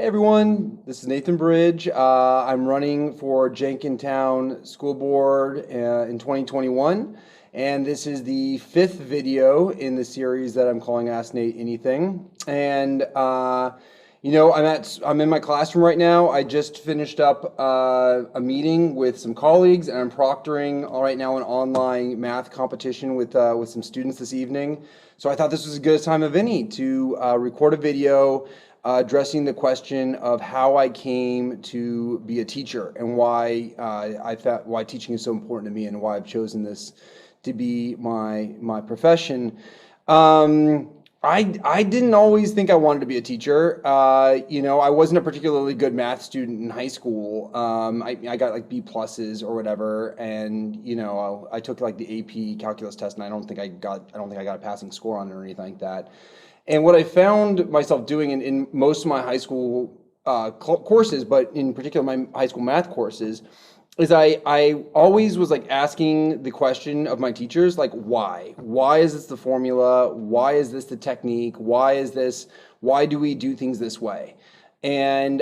Hey everyone, this is Nathan Bridge. I'm running for Jenkintown School Board in 2021, and this is the fifth video in the series that I'm calling Ask Nate Anything. And I'm in my classroom right now. I just finished up a meeting with some colleagues, and I'm proctoring right now an online math competition with some students this evening. So I thought this was as good a time of any to record a video addressing the question of how I came to be a teacher and why I thought why teaching is so important to me and why I've chosen this to be my profession. I didn't always think I wanted to be a teacher. I wasn't a particularly good math student in high school. I got like B pluses or whatever, and I took like the AP calculus test, and I don't think I got a passing score on it or anything like that. And what I found myself doing in most of my high school courses, but in particular my high school math courses, is I always was like asking the question of my teachers, like, why? Why is this the formula? Why is this the technique? Why do we do things this way? And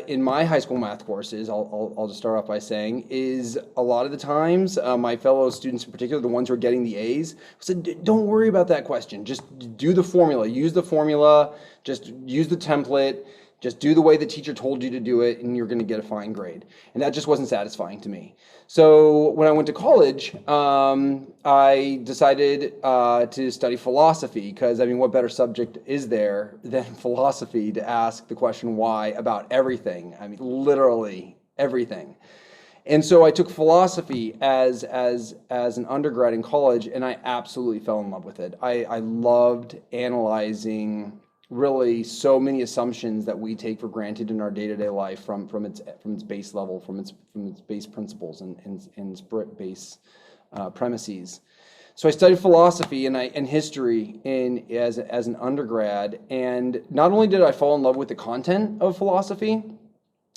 in my high school math courses, I'll just start off by saying, is a lot of the times my fellow students in particular, the ones who are getting the A's, said, don't worry about that question. Just do the formula. Use the formula. Just use the template. Just do the way the teacher told you to do it, and you're going to get a fine grade. And that just wasn't satisfying to me. So when I went to college, I decided to study philosophy because, I mean, what better subject is there than philosophy to ask the question why about everything? I mean, literally everything. And so I took philosophy as an undergrad in college, and I absolutely fell in love with it. I loved analyzing really so many assumptions that we take for granted in our day-to-day life from its base level, from its base principles and its base premises. So I studied philosophy and history as an undergrad, and not only did I fall in love with the content of philosophy,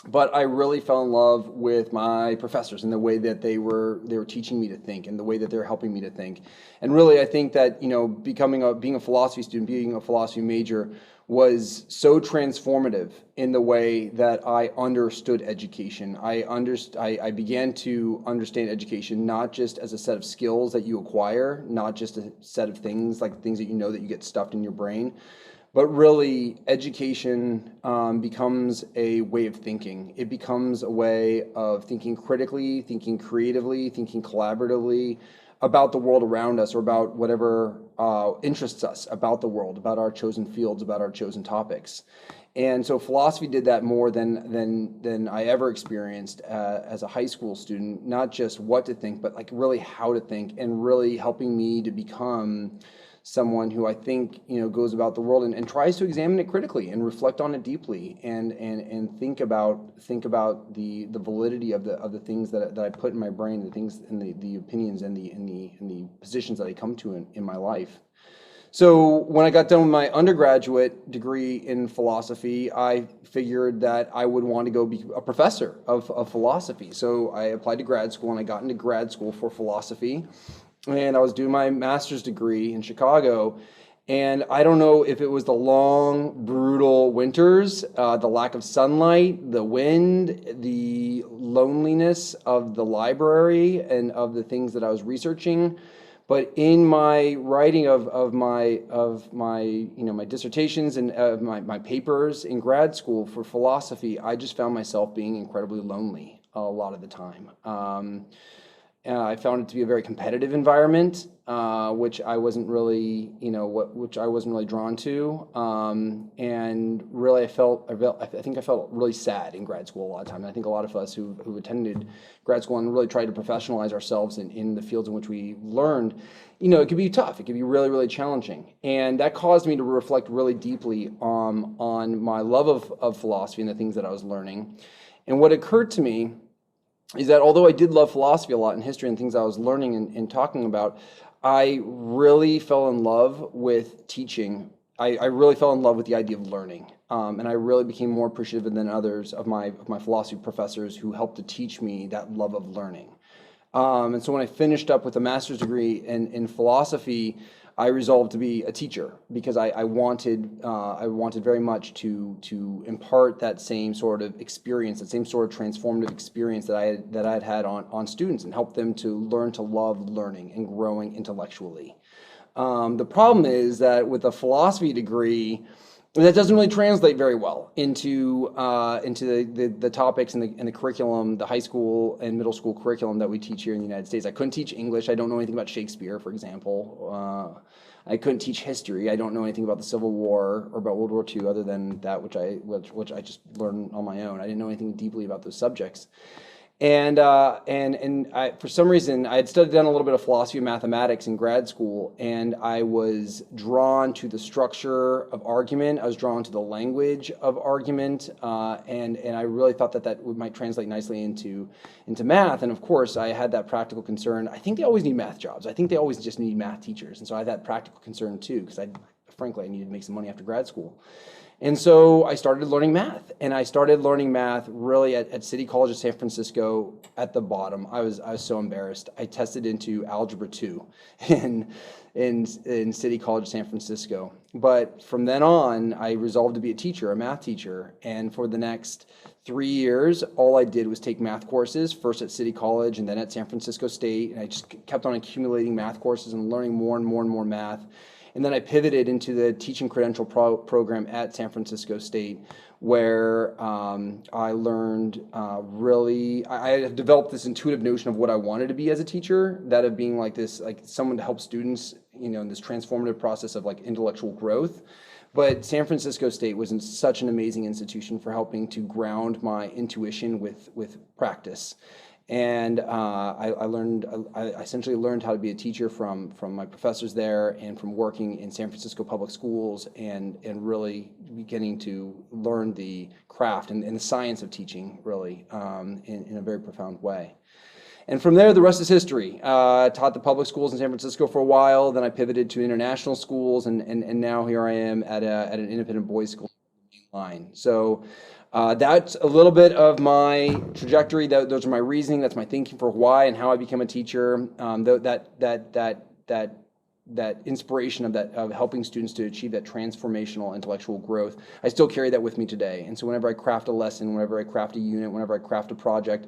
but I really fell in love with my professors and the way that they were teaching me to think and the way that they're helping me to think. And really, I think that being a philosophy student, being a philosophy major, was so transformative in the way that I understood education. I began to understand education not just as a set of skills that you acquire, not just a set of things like things that that you get stuffed in your brain, but really, education becomes a way of thinking. It becomes a way of thinking critically, thinking creatively, thinking collaboratively about the world around us or about whatever interests us about the world, about our chosen fields, about our chosen topics. And so philosophy did that more than I ever experienced as a high school student, not just what to think, but like really how to think and really helping me to become someone who I think goes about the world and tries to examine it critically and reflect on it deeply and think about the validity of the things that I put in my brain, the things and the opinions and the positions that I come to in my life. So when I got done with my undergraduate degree in philosophy, I figured that I would want to go be a professor of philosophy. So I applied to grad school and I got into grad school for philosophy. And I was doing my master's degree in Chicago. And I don't know if it was the long, brutal winters, the lack of sunlight, the wind, the loneliness of the library and of the things that I was researching. But in my writing of my my dissertations and of my papers in grad school for philosophy, I just found myself being incredibly lonely a lot of the time. I found it to be a very competitive environment, which I wasn't really, which I wasn't really drawn to. And really, I think I felt really sad in grad school a lot of time. And I think a lot of us who attended grad school and really tried to professionalize ourselves in the fields in which we learned, it could be tough. It could be really, really challenging. And that caused me to reflect really deeply on my love of philosophy and the things that I was learning. And what occurred to me is that although I did love philosophy a lot and history and things I was learning and talking about, I really fell in love with teaching. I really fell in love with the idea of learning. And I really became more appreciative than others of my philosophy professors who helped to teach me that love of learning. And so when I finished up with a master's degree in philosophy, I resolved to be a teacher because I wanted very much to impart that same sort of experience, that same sort of transformative experience that I had had on students, and help them to learn to love learning and growing intellectually. The problem is that with a philosophy degree, that doesn't really translate very well into the topics and the curriculum, the high school and middle school curriculum that we teach here in the United States. I couldn't teach English. I don't know anything about Shakespeare, for example. I couldn't teach history. I don't know anything about the Civil War or about World War II, other than that which I just learned on my own. I didn't know anything deeply about those subjects. And for some reason, I had done a little bit of philosophy and mathematics in grad school, and I was drawn to the structure of argument. I was drawn to the language of argument, and I really thought that might translate nicely into math. And of course, I had that practical concern. I think they always need math jobs. I think they always just need math teachers, and so I had that practical concern too, because frankly, I needed to make some money after grad school. And so I started learning math, and I started learning math really at City College of San Francisco at the bottom. I was so embarrassed. I tested into Algebra 2 in City College of San Francisco. But from then on, I resolved to be a teacher, a math teacher. And for the next 3 years, all I did was take math courses, first at City College and then at San Francisco State. And I just kept on accumulating math courses and learning more and more and more math. And then I pivoted into the teaching credential program at San Francisco State, where I learned I had developed this intuitive notion of what I wanted to be as a teacher, that of being like someone to help students, in this transformative process of like intellectual growth. But San Francisco State was such an amazing institution for helping to ground my intuition with practice. And I essentially learned how to be a teacher from my professors there, and from working in San Francisco public schools, and really beginning to learn the craft and the science of teaching, really, in a very profound way. And from there, the rest is history. I taught the public schools in San Francisco for a while, then I pivoted to international schools, and now here I am at an independent boys school line. So that's a little bit of my trajectory. Those are my reasoning. That's my thinking for why and how I became a teacher. That inspiration of helping students to achieve that transformational intellectual growth, I still carry that with me today. And so whenever I craft a lesson, whenever I craft a unit, whenever I craft a project,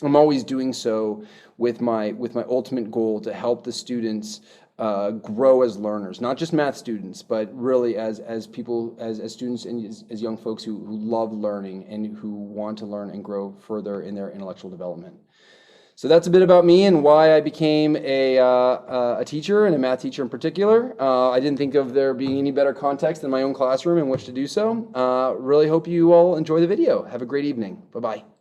I'm always doing so with my ultimate goal to help the students grow as learners, not just math students, but really as people, as students and as young folks who love learning and who want to learn and grow further in their intellectual development. So that's a bit about me and why I became a teacher, and a math teacher in particular. I didn't think of there being any better context than my own classroom in which to do so. Really hope you all enjoy the video. Have a great evening. Bye-bye.